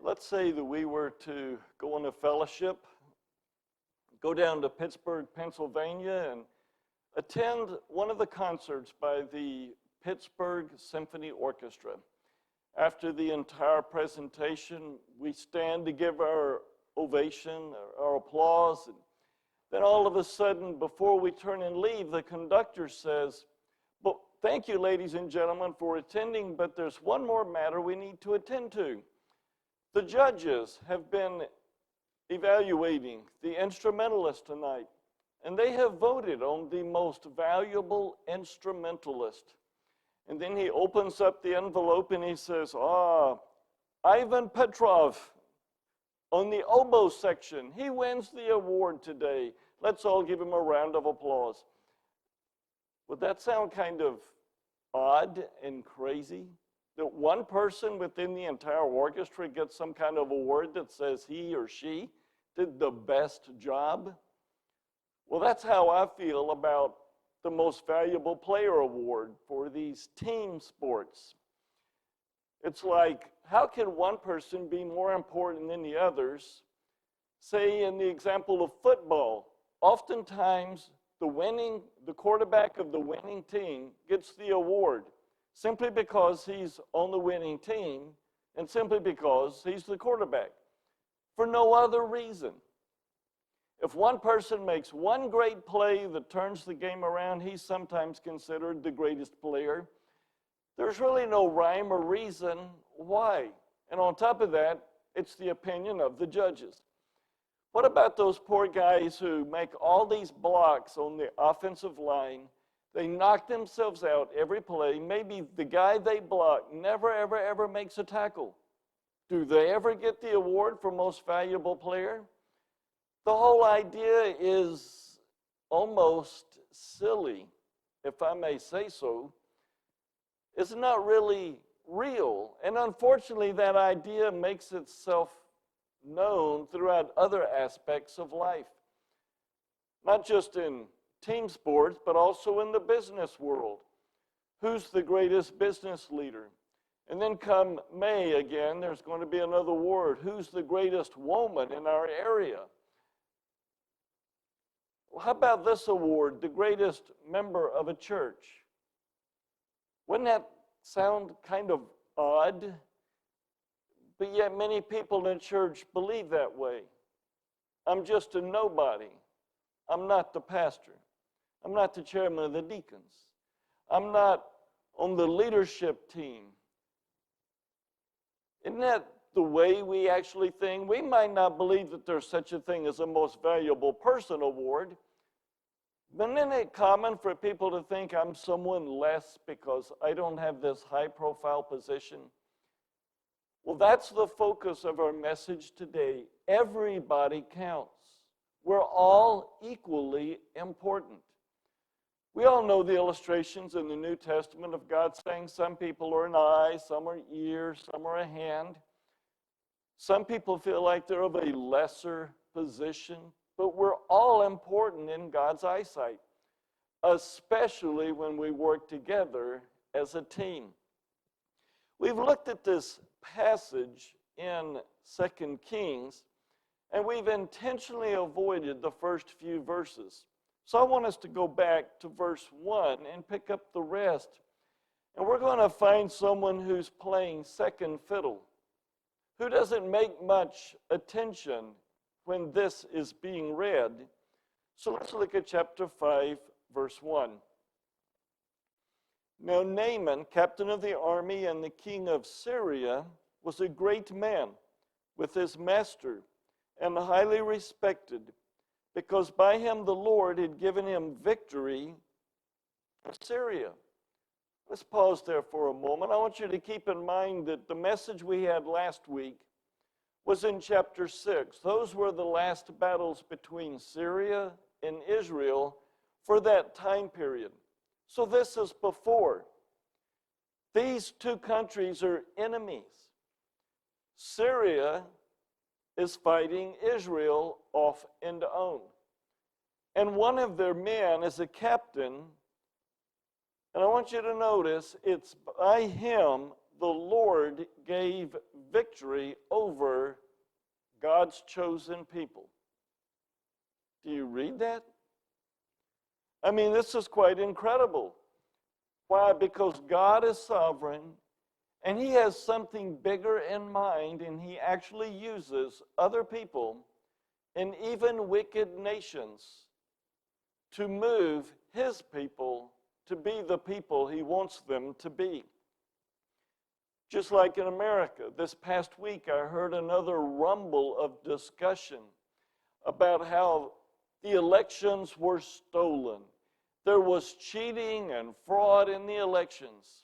Let's say that we were to go on a fellowship, go down to Pittsburgh, Pennsylvania, and attend one of the concerts by the Pittsburgh Symphony Orchestra. After the entire presentation, we stand to give our ovation, our applause, and then all of a sudden, before we turn and leave, the conductor says, "Well, thank you, ladies and gentlemen, for attending, but there's one more matter we need to attend to. The judges have been evaluating the instrumentalist tonight, and they have voted on the most valuable instrumentalist." And then he opens up the envelope and he says, Ivan Petrov on the oboe section, he wins the award today. Let's all give him a round of applause. Would that sound kind of odd and crazy? That one person within the entire orchestra gets some kind of award that says he or she did the best job? Well, that's how I feel about the most valuable player award for these team sports. It's like, how can one person be more important than the others? Say in the example of football, oftentimes the quarterback of the winning team gets the award simply because he's on the winning team and simply because he's the quarterback, for no other reason. If one person makes one great play that turns the game around, he's sometimes considered the greatest player. There's really no rhyme or reason why. And on top of that, it's the opinion of the judges. What about those poor guys who make all these blocks on the offensive line? They knock themselves out every play. Maybe the guy they block never, ever, ever makes a tackle. Do they ever get the award for most valuable player? The whole idea is almost silly, if I may say so. It's not really real. And unfortunately, that idea makes itself known throughout other aspects of life. Not just in team sports, but also in the business world. Who's the greatest business leader? And then come May again, there's going to be another award. Who's the greatest woman in our area? Well, how about this award, the greatest member of a church? Wouldn't that sound kind of odd? But yet many people in church believe that way. I'm just a nobody. I'm not the pastor. I'm not the chairman of the deacons. I'm not on the leadership team. Isn't that the way we actually think? We might not believe that there's such a thing as a most valuable person award, but isn't it common for people to think I'm someone less because I don't have this high-profile position? Well, that's the focus of our message today. Everybody counts. We're all equally important. We all know the illustrations in the New Testament of God saying some people are an eye, some are ears, some are a hand. Some people feel like they're of a lesser position, but we're all important in God's eyesight, especially when we work together as a team. We've looked at this passage in 2 Kings, and we've intentionally avoided the first few verses. So I want us to go back to verse 1 and pick up the rest. And we're going to find someone who's playing second fiddle, who doesn't make much attention when this is being read. So let's look at chapter 5, verse 1. Now Naaman, captain of the army and the king of Syria, was a great man with his master and highly respected, because by him the Lord had given him victory in Syria. Let's pause there for a moment. I want you to keep in mind that the message we had last week was in chapter 6. Those were the last battles between Syria and Israel for that time period. So this is before. These two countries are enemies. Syria is fighting Israel off and on. And one of their men is a captain. And I want you to notice, it's by him the Lord gave victory over God's chosen people. Do you read that? I mean, this is quite incredible. Why? Because God is sovereign, and He has something bigger in mind, and He actually uses other people and even wicked nations to move His people to be the people He wants them to be. Just like in America, this past week I heard another rumble of discussion about how the elections were stolen. There was cheating and fraud in the elections.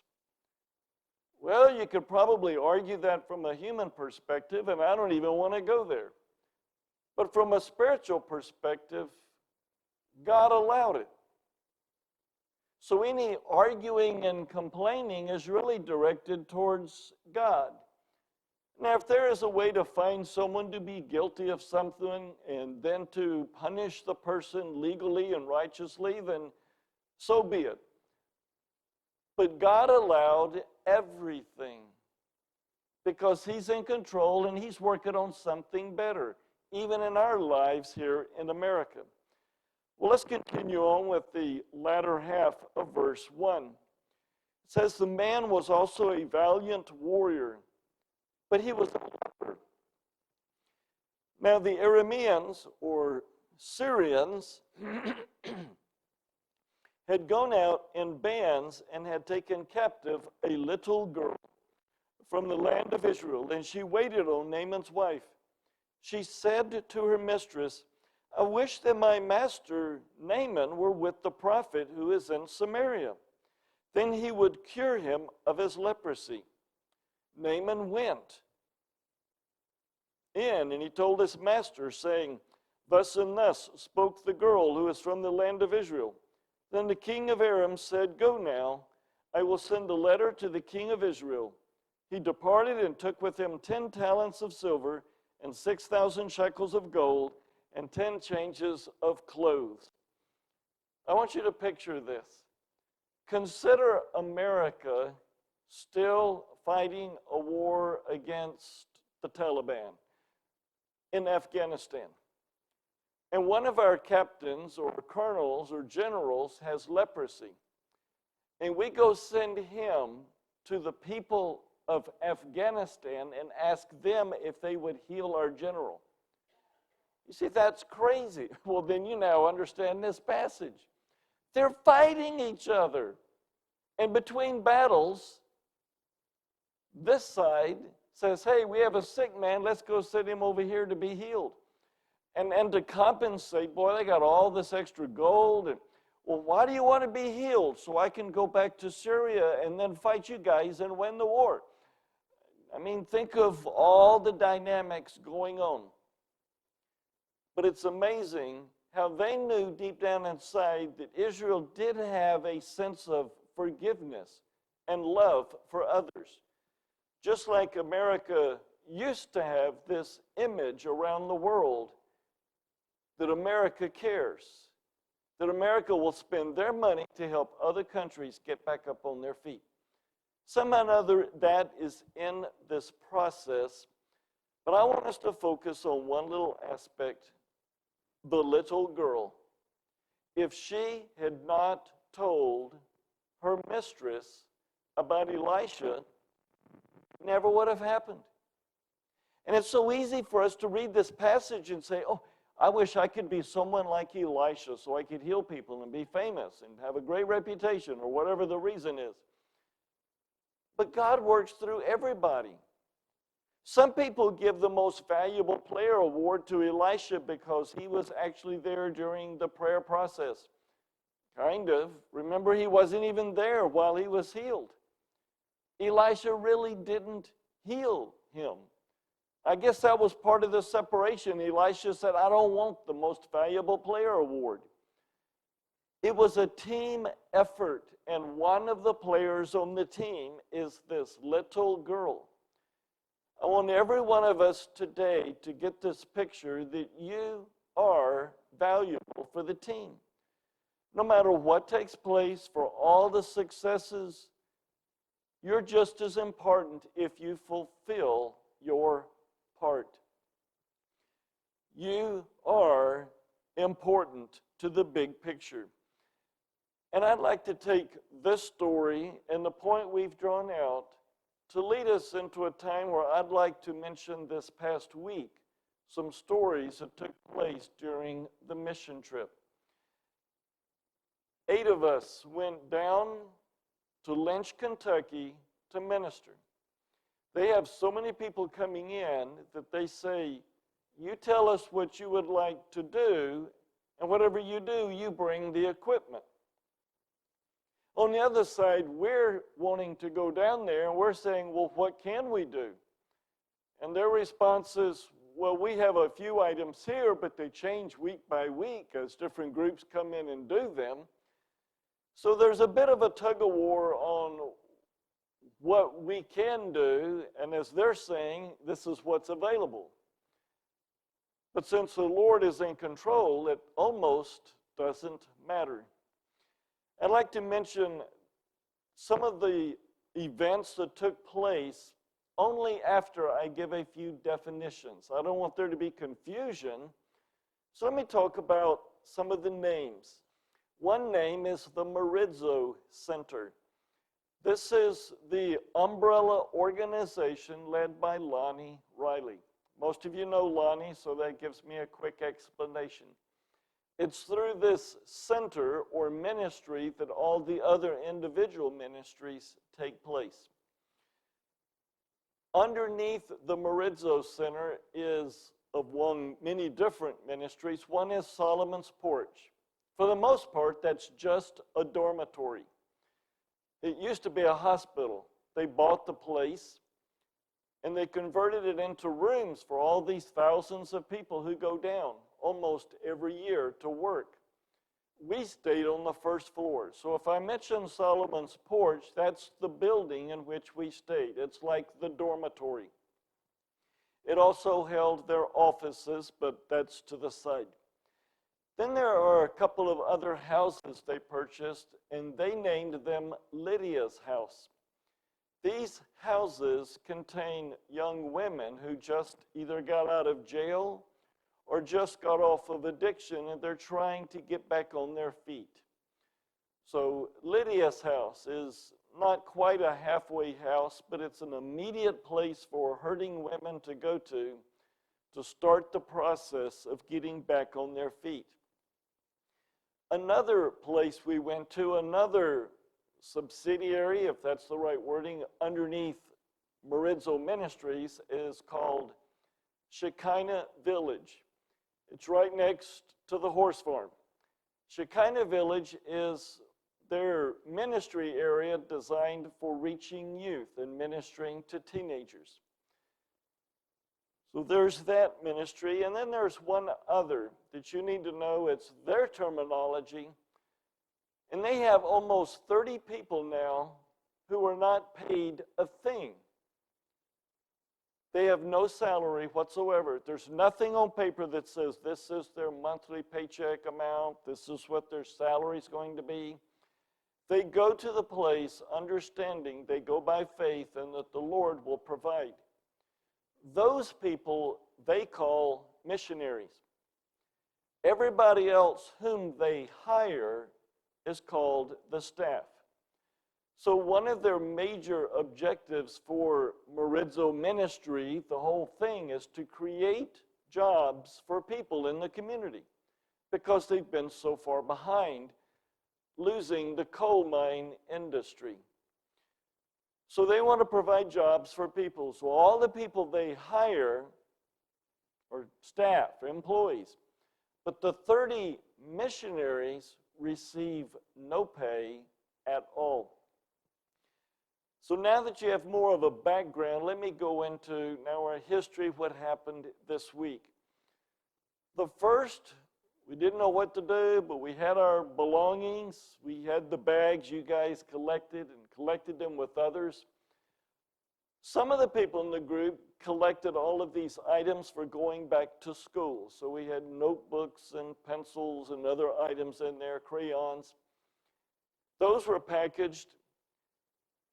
Well, you could probably argue that from a human perspective, and I don't even want to go there. But from a spiritual perspective, God allowed it. So any arguing and complaining is really directed towards God. Now, if there is a way to find someone to be guilty of something and then to punish the person legally and righteously, then so be it. But God allowed everything because He's in control and He's working on something better, even in our lives here in America. Well, let's continue on with the latter half of verse 1. It says, the man was also a valiant warrior, but he was a leper. Now, the Arameans, or Syrians, had gone out in bands and had taken captive a little girl from the land of Israel, and she waited on Naaman's wife. She said to her mistress, I wish that my master Naaman were with the prophet who is in Samaria. Then he would cure him of his leprosy. Naaman went in, and he told his master, saying, thus and thus spoke the girl who is from the land of Israel. Then the king of Aram said, go now, I will send a letter to the king of Israel. He departed and took with him 10 talents of silver and 6,000 shekels of gold, and 10 changes of clothes. I want you to picture this. Consider America still fighting a war against the Taliban in Afghanistan. And one of our captains or colonels or generals has leprosy. And we go send him to the people of Afghanistan and ask them if they would heal our general. You see, that's crazy. Well, then you now understand this passage. They're fighting each other. And between battles, this side says, hey, we have a sick man. Let's go send him over here to be healed. And to compensate, boy, they got all this extra gold. And, well, why do you want to be healed? So I can go back to Syria and then fight you guys and win the war. I mean, think of all the dynamics going on. But it's amazing how they knew deep down inside that Israel did have a sense of forgiveness and love for others. Just like America used to have this image around the world that America cares, that America will spend their money to help other countries get back up on their feet. Somehow or other, that is in this process. But I want us to focus on one little aspect. The little girl. If she had not told her mistress about Elisha, it never would have happened. And it's so easy for us to read this passage and say, oh, I wish I could be someone like Elisha so I could heal people and be famous and have a great reputation or whatever the reason is. But God works through everybody. Some people give the most valuable player award to Elisha because he was actually there during the prayer process. Kind of. Remember, he wasn't even there while he was healed. Elisha really didn't heal him. I guess that was part of the separation. Elisha said, I don't want the most valuable player award. It was a team effort, and one of the players on the team is this little girl. I want every one of us today to get this picture that you are valuable for the team. No matter what takes place, for all the successes, you're just as important if you fulfill important to the big picture. And I'd like to take this story and the point we've drawn out to lead us into a time where I'd like to mention this past week some stories that took place during the mission trip. 8 of us went down to Lynch, Kentucky to minister. They have so many people coming in that they say, you tell us what you would like to do, and whatever you do, you bring the equipment. On the other side, we're wanting to go down there, and we're saying, well, what can we do? And their response is, well, we have a few items here, but they change week by week as different groups come in and do them. So there's a bit of a tug-of-war on what we can do, and as they're saying, this is what's available. But since the Lord is in control, it almost doesn't matter. I'd like to mention some of the events that took place only after I give a few definitions. I don't want there to be confusion, so let me talk about some of the names. One name is the Marizo Center. This is the umbrella organization led by Lonnie Riley. Most of you know Lonnie, so that gives me a quick explanation. It's through this center or ministry that all the other individual ministries take place. Underneath the Marizo Center is many different ministries. One is Solomon's Porch. For the most part, that's just a dormitory. It used to be a hospital. They bought the place, and they converted it into rooms for all these thousands of people who go down almost every year to work. We stayed on the first floor. So if I mention Solomon's Porch, that's the building in which we stayed. It's like the dormitory. It also held their offices, but that's to the side. Then there are a couple of other houses they purchased, and they named them Lydia's house. These houses contain young women who just either got out of jail or just got off of addiction, and they're trying to get back on their feet. So Lydia's house is not quite a halfway house, but it's an immediate place for hurting women to go to start the process of getting back on their feet. Another place we went to, another subsidiary, if that's the right wording, underneath Marizo Ministries, is called Shekinah Village. It's right next to the horse farm. Shekinah Village is their ministry area designed for reaching youth and ministering to teenagers. So there's that ministry, and then there's one other that you need to know. It's their terminology, and they have almost 30 people now who are not paid a thing. They have no salary whatsoever. There's nothing on paper that says this is their monthly paycheck amount, this is what their salary is going to be. They go to the place understanding they go by faith and that the Lord will provide. Those people they call missionaries. Everybody else whom they hire is called the staff. So one of their major objectives for Marizo Ministry, the whole thing, is to create jobs for people in the community because they've been so far behind losing the coal mine industry. So they want to provide jobs for people. So all the people they hire are staff, employees. But the 30 missionaries receive no pay at all. So now that you have more of a background, let me go into now our history of what happened this week. The first, we didn't know what to do, but we had our belongings. We had the bags you guys collected and collected them with others. Some of the people in the group collected all of these items for going back to school. So we had notebooks and pencils and other items in there, crayons. Those were packaged.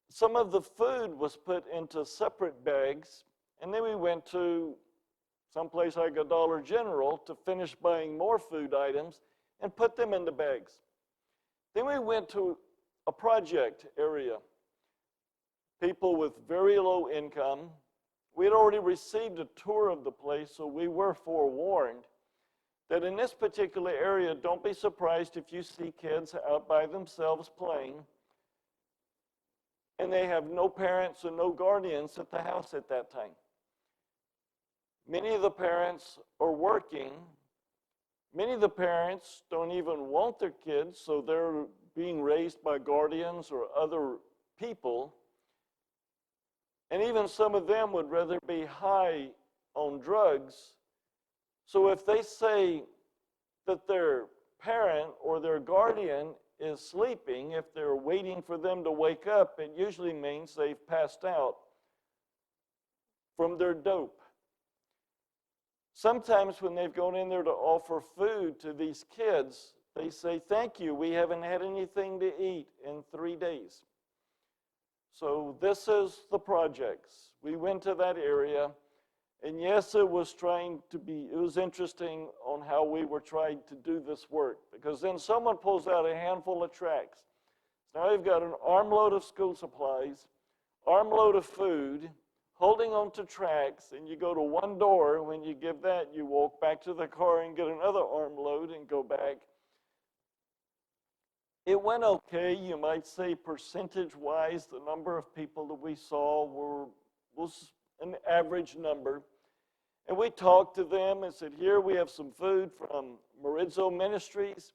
Some of the food was put into separate bags, and then we went to someplace like a Dollar General, to finish buying more food items and put them in the bags. Then we went to a project area. People with very low income. We had already received a tour of the place, so we were forewarned that in this particular area, don't be surprised if you see kids out by themselves playing, and they have no parents or no guardians at the house at that time. Many of the parents are working. Many of the parents don't even want their kids, so they're being raised by guardians or other people. And even some of them would rather be high on drugs. So if they say that their parent or their guardian is sleeping, if they're waiting for them to wake up, it usually means they've passed out from their dope. Sometimes when they've gone in there to offer food to these kids, they say, "Thank you, we haven't had anything to eat in 3 days." So this is the projects. We went to that area, and yes, it was interesting on how we were trying to do this work, because then someone pulls out a handful of tracts. Now you've got an armload of school supplies, armload of food, holding on to tracts, and you go to one door, and when you give that, you walk back to the car and get another armload and go back. It went okay. You might say percentage-wise, the number of people that we saw was an average number. And we talked to them and said, "Here we have some food from Marizo Ministries,"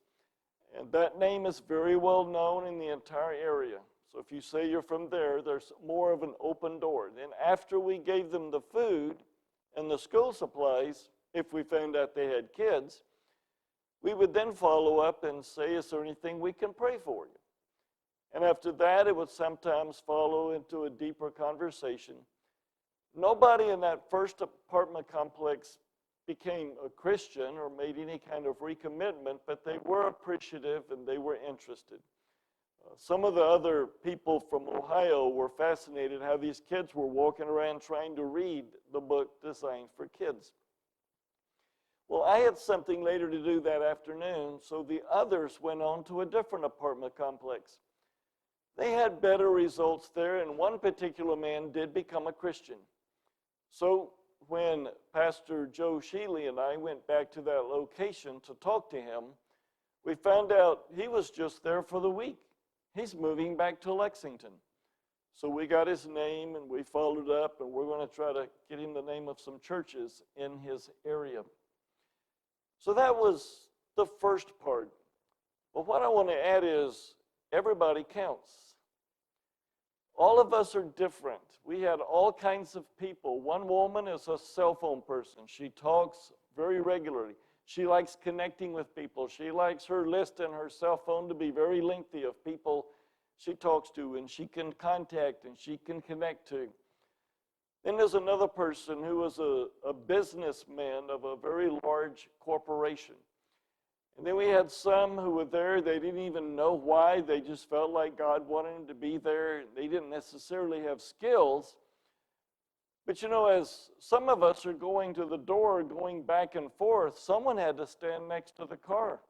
and that name is very well known in the entire area. So if you say you're from there, there's more of an open door. Then after we gave them the food and the school supplies, if we found out they had kids, we would then follow up and say, "Is there anything we can pray for you?" And after that, it would sometimes follow into a deeper conversation. Nobody in that first apartment complex became a Christian or made any kind of recommitment, but they were appreciative and they were interested. Some of the other people from Ohio were fascinated how these kids were walking around trying to read the book designed for kids. Well, I had something later to do that afternoon, so the others went on to a different apartment complex. They had better results there, and one particular man did become a Christian. So when Pastor Joe Sheely and I went back to that location to talk to him, we found out he was just there for the week. He's moving back to Lexington. So we got his name, and we followed up, and we're going to try to get him the name of some churches in his area. So that was the first part. But what I want to add is everybody counts. All of us are different. We had all kinds of people. One woman is a cell phone person. She talks very regularly. She likes connecting with people. She likes her list in her cell phone to be very lengthy of people she talks to and she can contact and she can connect to. Then there's another person who was a businessman of a very large corporation. And then we had some who were there, they didn't even know why, they just felt like God wanted them to be there. They didn't necessarily have skills. But you know, as some of us are going to the door, going back and forth, someone had to stand next to the car.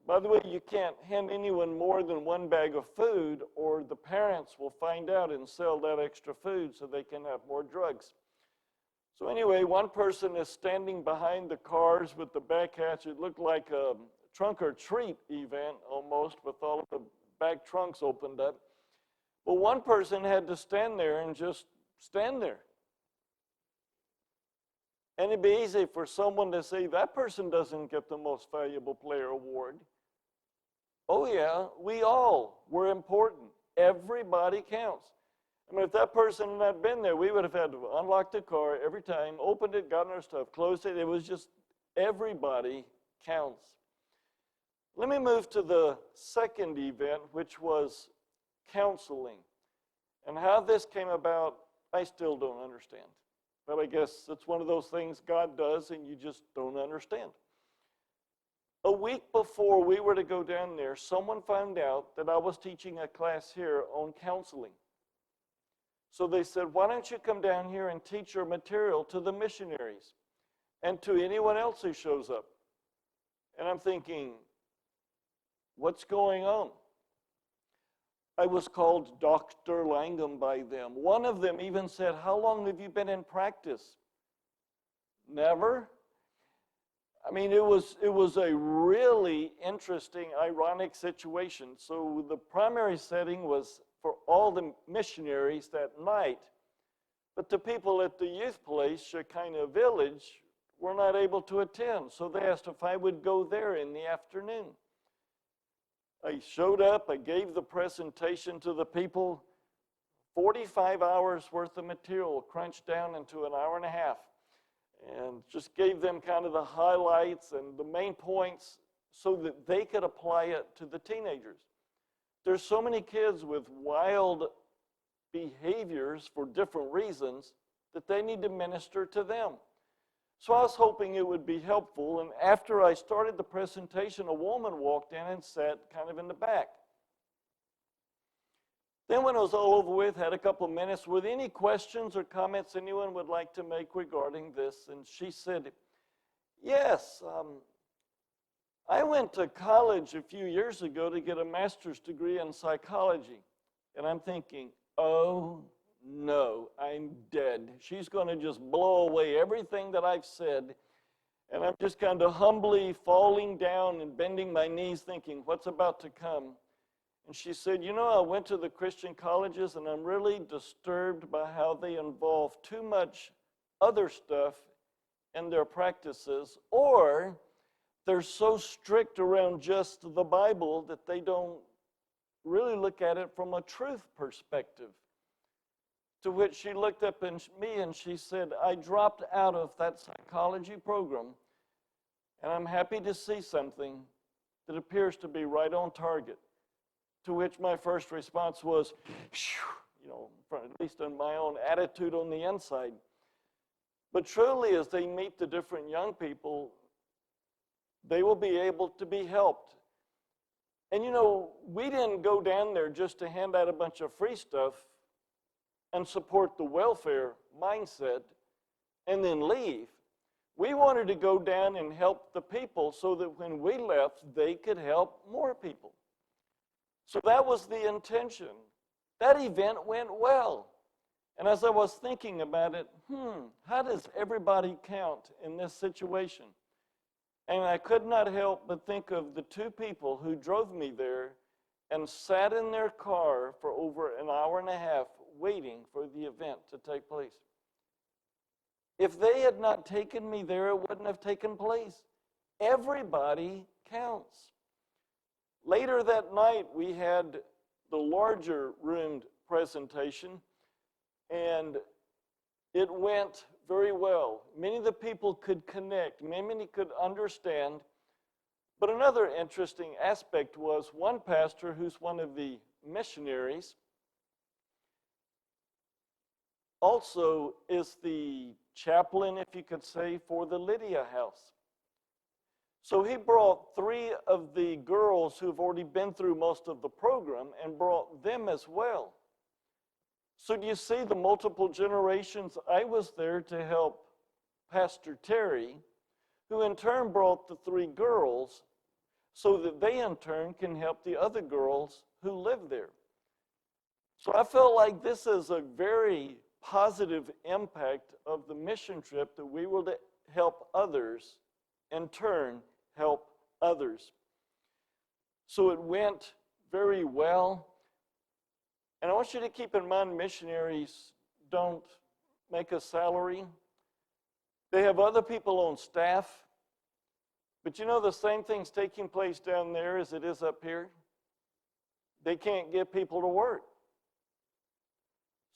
By the way, you can't hand anyone more than one bag of food, or the parents will find out and sell that extra food so they can have more drugs. So anyway, one person is standing behind the cars with the back hatch. It looked like a trunk or treat event almost, with all of the back trunks opened up. Well, one person had to stand there and just stand there. And it'd be easy for someone to say, that person doesn't get the most valuable player award. Oh yeah, we all were important. Everybody counts. I mean, if that person had not been there, we would have had to unlock the car every time, opened it, gotten our stuff, closed it. It was just everybody counts. Let me move to the second event, which was counseling. And how this came about, I still don't understand. But I guess it's one of those things God does and you just don't understand. A week before we were to go down there, someone found out that I was teaching a class here on counseling. So they said, why don't you come down here and teach your material to the missionaries? and to anyone else who shows up. And I'm thinking, what's going on? I was called Dr. Langham by them. One of them even said, how long have you been in practice? Never. I mean, it was a really interesting, ironic situation. So the primary setting was for all the missionaries that night, but the people at the youth place, Shekinah Village, were not able to attend. So they asked if I would go there in the afternoon. I showed up, I gave the presentation to the people, 45 hours worth of material crunched down into an hour and a half, and just gave them kind of the highlights and the main points so that they could apply it to the teenagers. There's so many kids with wild behaviors for different reasons that they need to minister to them. So I was hoping it would be helpful, and after I started the presentation, a woman walked in and sat kind of in the back. Then when it was all over with, had a couple of minutes, with any questions or comments anyone would like to make regarding this, and she said, yes, I went to college a few years ago to get a master's degree in psychology. And I'm thinking, oh no, I'm dead. She's going to just blow away everything that I've said. And I'm just kind of humbly falling down and bending my knees thinking, what's about to come? And she said, you know, I went to the Christian colleges and I'm really disturbed by how they involve too much other stuff in their practices, or they're so strict around just the Bible that they don't really look at it from a truth perspective. To which she looked up at me and she said, I dropped out of that psychology program, and I'm happy to see something that appears to be right on target. To which my first response was, you know, at least in my own attitude on the inside. But truly, as they meet the different young people, they will be able to be helped. And you know, we didn't go down there just to hand out a bunch of free stuff and support the welfare mindset and then leave. We wanted to go down and help the people so that when we left, they could help more people. So that was the intention. That event went well. And as I was thinking about it, how does everybody count in this situation? And I could not help but think of the two people who drove me there and sat in their car for over an hour and a half waiting for the event to take place. If they had not taken me there, it wouldn't have taken place. Everybody counts. Later that night, we had the larger roomed presentation, and it went very well. Many of the people could connect, many could understand. But another interesting aspect was one pastor, who's one of the missionaries, also is the chaplain, if you could say, for the Lydia house. So he brought 3 of the girls who've already been through most of the program and brought them as well. So do you see the multiple generations? I was there to help Pastor Terry, who in turn brought the 3 girls so that they in turn can help the other girls who live there. So I felt like this is a very positive impact of the mission trip, that we were to help others, in turn help others. So it went very well. And I want you to keep in mind, missionaries don't make a salary. They have other people on staff. But you know, the same thing's taking place down there as it is up here. They can't get people to work.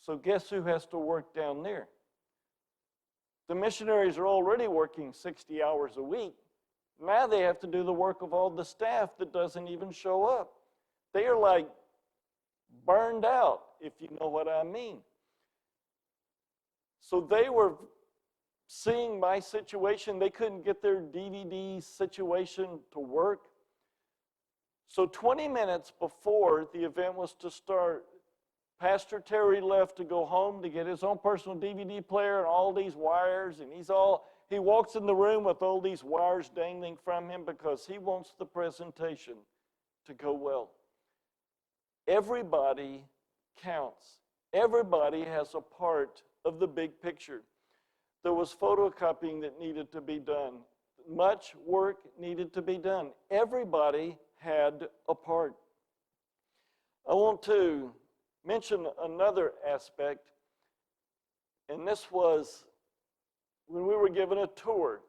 So guess who has to work down there? The missionaries are already working 60 hours a week. Now they have to do the work of all the staff that doesn't even show up. They are like burned out, if you know what I mean. So they were seeing my situation. They couldn't get their DVD situation to work. So 20 minutes before the event was to start, Pastor Terry left to go home to get his own personal DVD player and all these wires, and he walks in the room with all these wires dangling from him because he wants the presentation to go well. Everybody counts. Everybody has a part of the big picture. There was photocopying that needed to be done. Much work needed to be done. Everybody had a part. I want to mention another aspect, and this was when we were given a tour.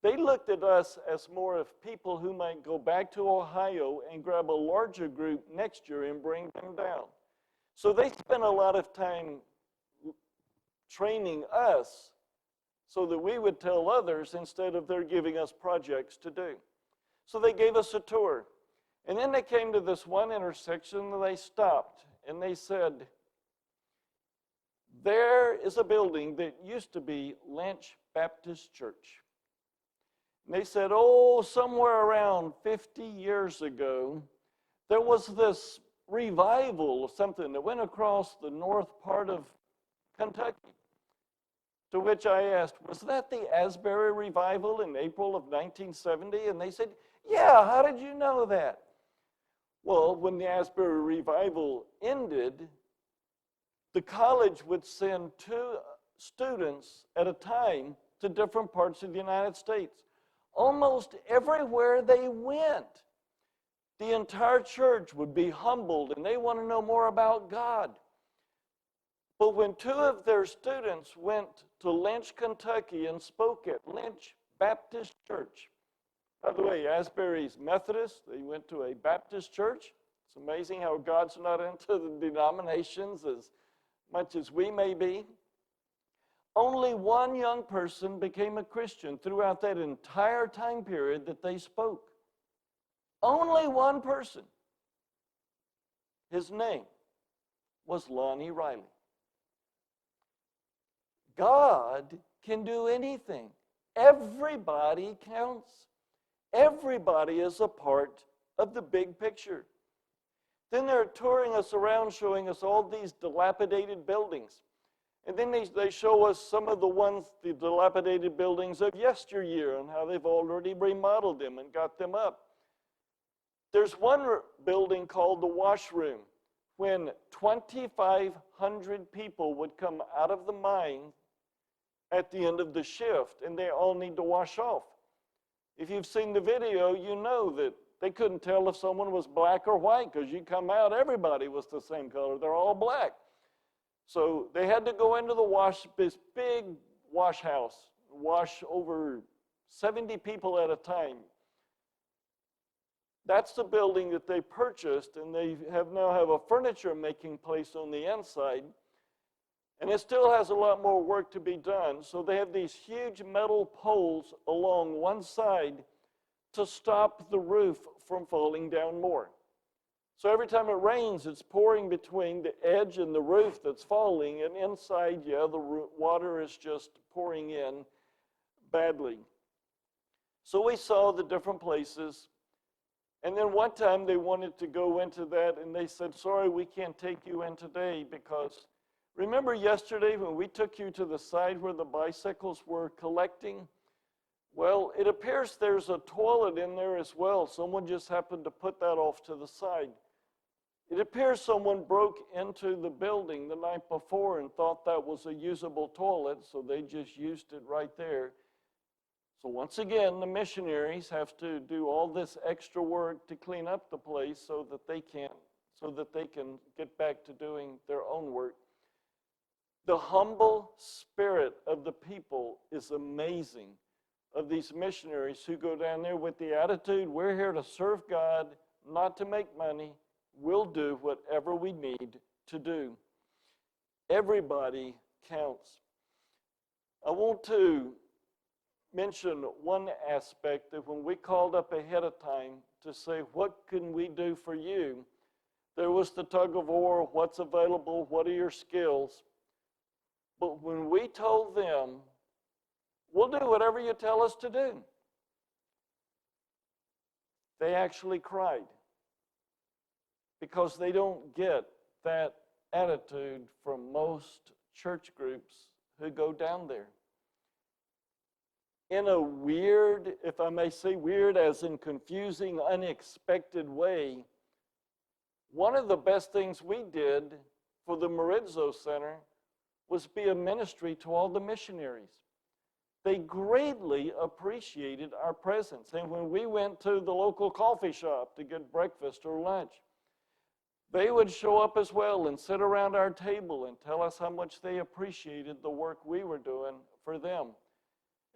They looked at us as more of people who might go back to Ohio and grab a larger group next year and bring them down. So they spent a lot of time training us so that we would tell others instead of their giving us projects to do. So they gave us a tour. And then they came to this one intersection and they stopped and they said, there is a building that used to be Lynch Baptist Church. And they said, somewhere around 50 years ago, there was this revival of something that went across the north part of Kentucky. To which I asked, was that the Asbury revival in April of 1970? And they said, yeah, how did you know that? Well, when the Asbury revival ended, the college would send 2 students at a time to different parts of the United States. Almost everywhere they went, the entire church would be humbled and they want to know more about God. But when 2 of their students went to Lynch, Kentucky and spoke at Lynch Baptist Church. By the way, Asbury's Methodist, they went to a Baptist church. It's amazing how God's not into the denominations as much as we may be. Only one young person became a Christian throughout that entire time period that they spoke. Only one person. His name was Lonnie Riley. God can do anything. Everybody counts. Everybody is a part of the big picture. Then they're touring us around, showing us all these dilapidated buildings. And then they show us some of the dilapidated buildings of yesteryear and how they've already remodeled them and got them up. There's one building called the washroom. When 2,500 people would come out of the mine at the end of the shift, and they all need to wash off. If you've seen the video, you know that they couldn't tell if someone was black or white because you come out, everybody was the same color. They're all black. So they had to go into this big wash house, wash over 70 people at a time. That's the building that they purchased, and they now have a furniture making place on the inside. And it still has a lot more work to be done. So they have these huge metal poles along one side to stop the roof from falling down more. So every time it rains, it's pouring between the edge and the roof that's falling, and inside, the water is just pouring in badly. So we saw the different places, and then one time they wanted to go into that, and they said, sorry, we can't take you in today because remember yesterday when we took you to the side where the bicycles were collecting? Well, it appears there's a toilet in there as well. Someone just happened to put that off to the side. It appears someone broke into the building the night before and thought that was a usable toilet, so they just used it right there. So once again, the missionaries have to do all this extra work to clean up the place so that they can get back to doing their own work. The humble spirit of the people is amazing, of these missionaries who go down there with the attitude, we're here to serve God, not to make money. We'll do whatever we need to do. Everybody counts. I want to mention one aspect that when we called up ahead of time to say, what can we do for you? There was the tug of war, what's available, what are your skills? But when we told them, we'll do whatever you tell us to do, they actually cried because they don't get that attitude from most church groups who go down there. In a weird, if I may say weird as in confusing, unexpected way, one of the best things we did for the Marizzo Center was be a ministry to all the missionaries. They greatly appreciated our presence. And when we went to the local coffee shop to get breakfast or lunch, they would show up as well and sit around our table and tell us how much they appreciated the work we were doing for them.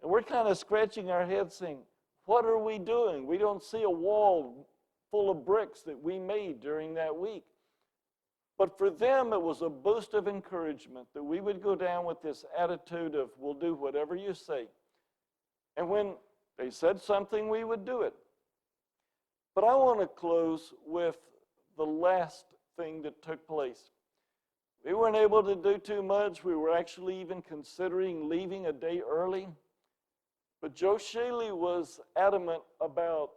And we're kind of scratching our heads saying, what are we doing? We don't see a wall full of bricks that we made during that week. But for them, it was a boost of encouragement that we would go down with this attitude of, we'll do whatever you say. And when they said something, we would do it. But I want to close with the last thing that took place. We weren't able to do too much. We were actually even considering leaving a day early. But Joe Shaley was adamant about,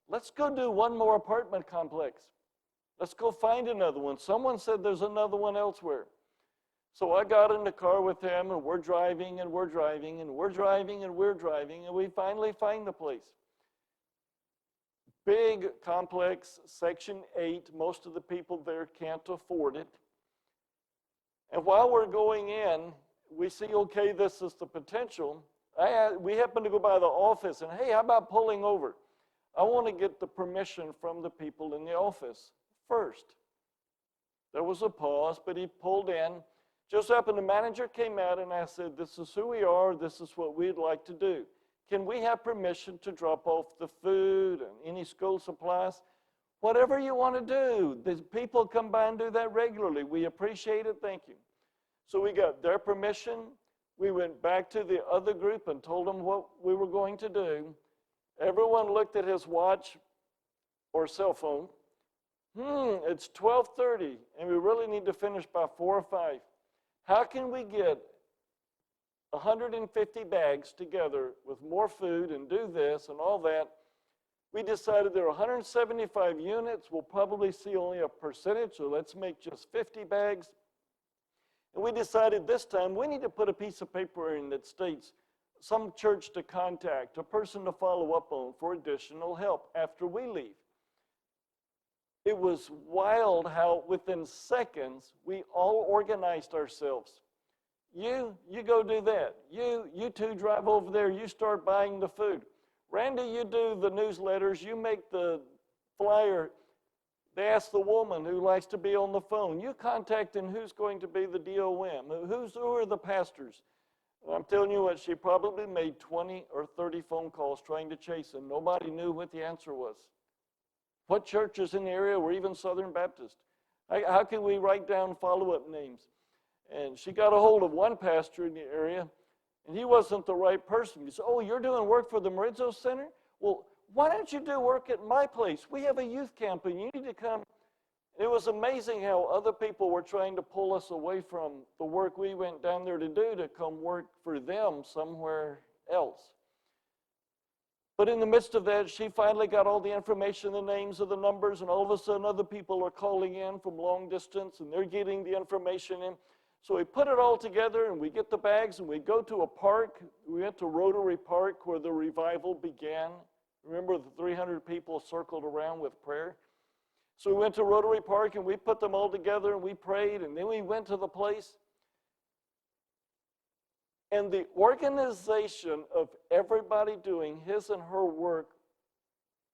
let's go do one more apartment complex. Let's go find another one. Someone said there's another one elsewhere. So I got in the car with him, and we're driving, and we're driving, and we're driving, and we're driving, and we finally find the place. Big complex, Section 8. Most of the people there can't afford it. And while we're going in, we see, okay, this is the potential. We happen to go by the office, and hey, how about pulling over? I want to get the permission from the people in the office first. There was a pause, but he pulled in. Just happened, the manager came out, and I said, this is who we are, this is what we'd like to do. Can we have permission to drop off the food and any school supplies? Whatever you want to do. The people come by and do that regularly. We appreciate it, thank you. So we got their permission. We went back to the other group and told them what we were going to do. Everyone looked at his watch or cell phone. It's 12:30, and we really need to finish by 4 or 5. How can we get 150 bags together with more food and do this and all that? We decided there are 175 units. We'll probably see only a percentage, so let's make just 50 bags. And we decided this time we need to put a piece of paper in that states some church to contact, a person to follow up on for additional help after we leave. It was wild how within seconds we all organized ourselves. You go do that. You two drive over there. You start buying the food. Randy, you do the newsletters. You make the flyer. They ask the woman who likes to be on the phone. You contacting who's going to be the DOM. Who are the pastors? And I'm telling you what, she probably made 20 or 30 phone calls trying to chase him. Nobody knew what the answer was. What churches in the area were even Southern Baptist? How can we write down follow-up names? And she got a hold of one pastor in the area, and he wasn't the right person. He said, oh, you're doing work for the Marizzo Center? Well, why don't you do work at my place? We have a youth camp, and you need to come. It was amazing how other people were trying to pull us away from the work we went down there to do to come work for them somewhere else. But in the midst of that, she finally got all the information, the names of the numbers, and all of a sudden other people are calling in from long distance, and they're getting the information in. So we put it all together, and we get the bags, and we go to a park. We went to Rotary Park where the revival began. Remember, the 300 people circled around with prayer? So we went to Rotary Park, and we put them all together, and we prayed, and then we went to the place. And the organization of everybody doing his and her work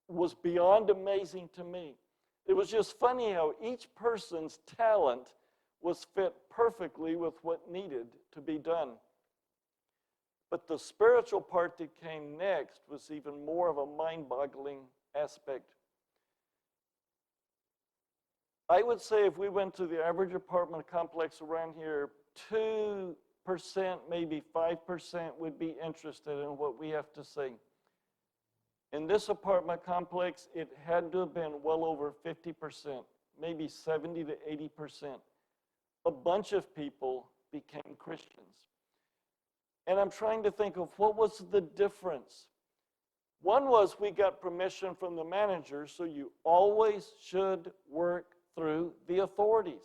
was beyond amazing to me. It was just funny how each person's talent was fit perfectly with what needed to be done. But the spiritual part that came next was even more of a mind-boggling aspect. I would say if we went to the average apartment complex around here, 2%, maybe 5% would be interested in what we have to say. In this apartment complex, it had to have been well over 50%, maybe 70 to 80%. A bunch of people became Christians. And I'm trying to think of what was the difference. One was we got permission from the manager, so you always should work through the authorities.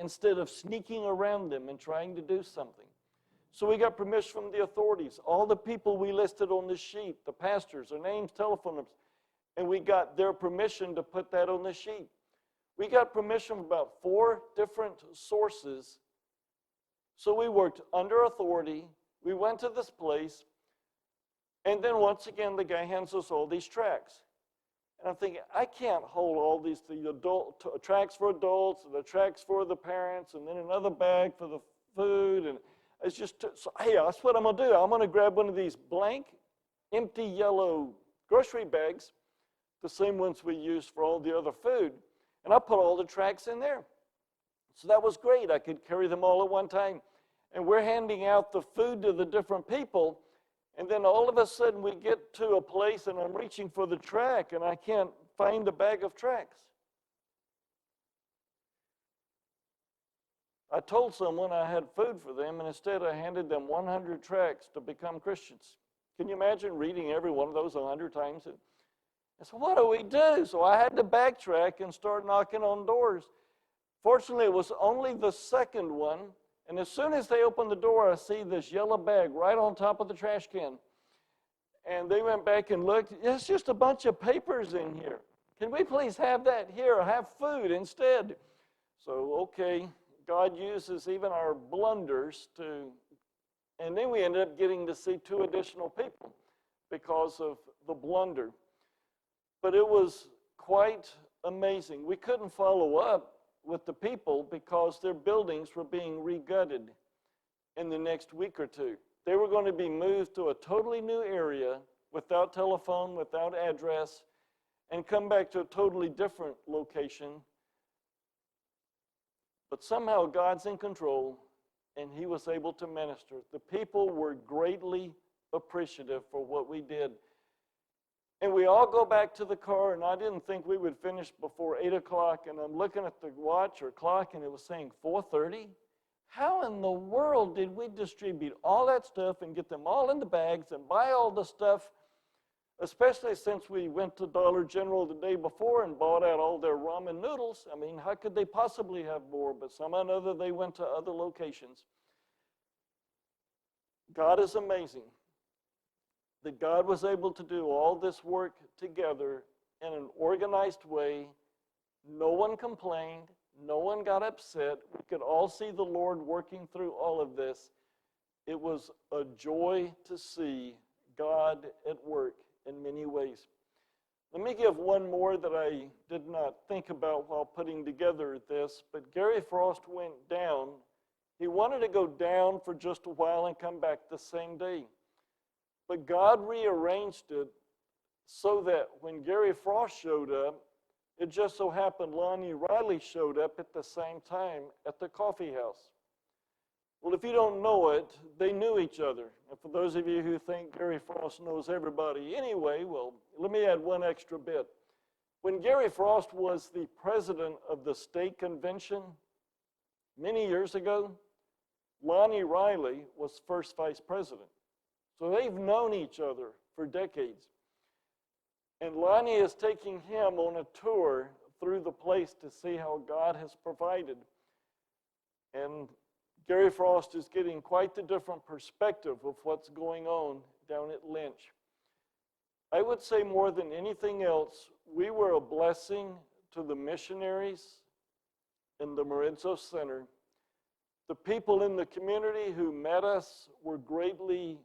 instead of sneaking around them and trying to do something. So we got permission from the authorities. All the people we listed on the sheet, the pastors, their names, telephone numbers, and we got their permission to put that on the sheet. We got permission from about 4 different sources. So we worked under authority. We went to this place. And then once again, the guy hands us all these tracts. And I'm thinking, I can't hold all these, the adult tracts for adults, and the tracts for the parents, and then another bag for the food. And it's just, so, hey, that's what I'm going to do. I'm going to grab one of these blank, empty yellow grocery bags, the same ones we use for all the other food, and I put all the tracts in there. So that was great. I could carry them all at one time. And we're handing out the food to the different people, and then all of a sudden we get to a place and I'm reaching for the tract and I can't find the bag of tracts. I told someone I had food for them, and instead I handed them 100 tracts to become Christians. Can you imagine reading every one of those 100 times? I said, what do we do? So I had to backtrack and start knocking on doors. Fortunately, it was only the second one. And as soon as they opened the door, I see this yellow bag right on top of the trash can. And they went back and looked. It's just a bunch of papers in here. Can we please have that here? Have food instead. So, okay, God uses even our blunders to, and then we ended up getting to see 2 additional people because of the blunder. But it was quite amazing. We couldn't follow up with the people because their buildings were being regutted in the next week or 2. They were going to be moved to a totally new area without telephone, without address, and come back to a totally different location. But somehow God's in control, and He was able to minister. The people were greatly appreciative for what we did. And we all go back to the car, and I didn't think we would finish before 8 o'clock, and I'm looking at the watch or clock, and it was saying 4:30. How in the world did we distribute all that stuff and get them all in the bags and buy all the stuff, especially since we went to Dollar General the day before and bought out all their ramen noodles? I mean, how could they possibly have more? But somehow or another, they went to other locations. God is amazing. That God was able to do all this work together in an organized way. No one complained. No one got upset. We could all see the Lord working through all of this. It was a joy to see God at work in many ways. Let me give one more that I did not think about while putting together this, but Gary Frost went down. He wanted to go down for just a while and come back the same day. But God rearranged it so that when Gary Frost showed up, it just so happened Lonnie Riley showed up at the same time at the coffee house. Well, if you don't know it, they knew each other. And for those of you who think Gary Frost knows everybody anyway, well, let me add one extra bit. When Gary Frost was the president of the state convention many years ago, Lonnie Riley was first vice president. So they've known each other for decades. And Lonnie is taking him on a tour through the place to see how God has provided. And Gary Frost is getting quite the different perspective of what's going on down at Lynch. I would say more than anything else, we were a blessing to the missionaries in the Marenzo Center. The people in the community who met us were greatly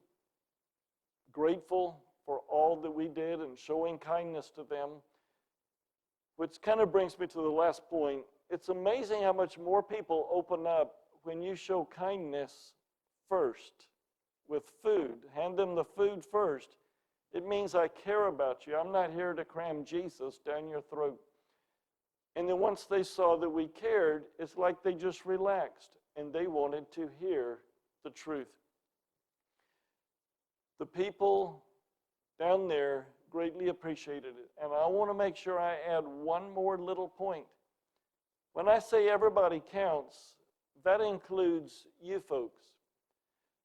grateful for all that we did and showing kindness to them, which kind of brings me to the last point. It's amazing how much more people open up when you show kindness first with food. Hand them the food first. It means I care about you. I'm not here to cram Jesus down your throat. And then once they saw that we cared, it's like they just relaxed and they wanted to hear the truth. The people down there greatly appreciated it. And I want to make sure I add one more little point. When I say everybody counts, that includes you folks.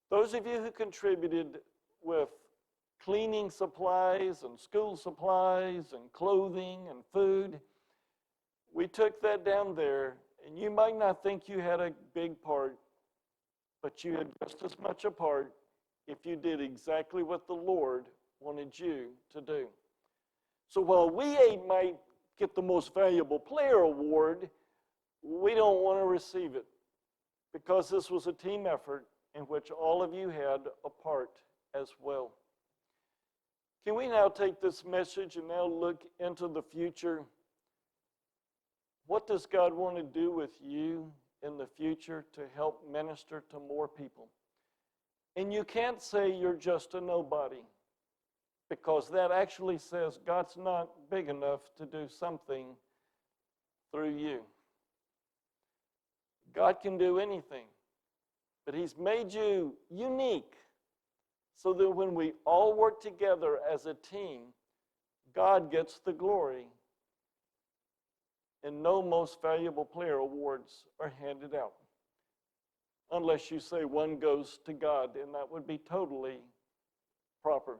Those of you who contributed with cleaning supplies and school supplies and clothing and food, we took that down there And you might not think you had a big part, but you had just as much a part if you did exactly what the Lord wanted you to do. So while we might get the most valuable player award, we don't want to receive it because this was a team effort in which all of you had a part as well. Can we now take this message and now look into the future? What does God want to do with you in the future to help minister to more people? And you can't say you're just a nobody, because that actually says God's not big enough to do something through you. God can do anything, but He's made you unique so that when we all work together as a team, God gets the glory. And no most valuable player awards are handed out, unless you say one goes to God, and that would be totally proper.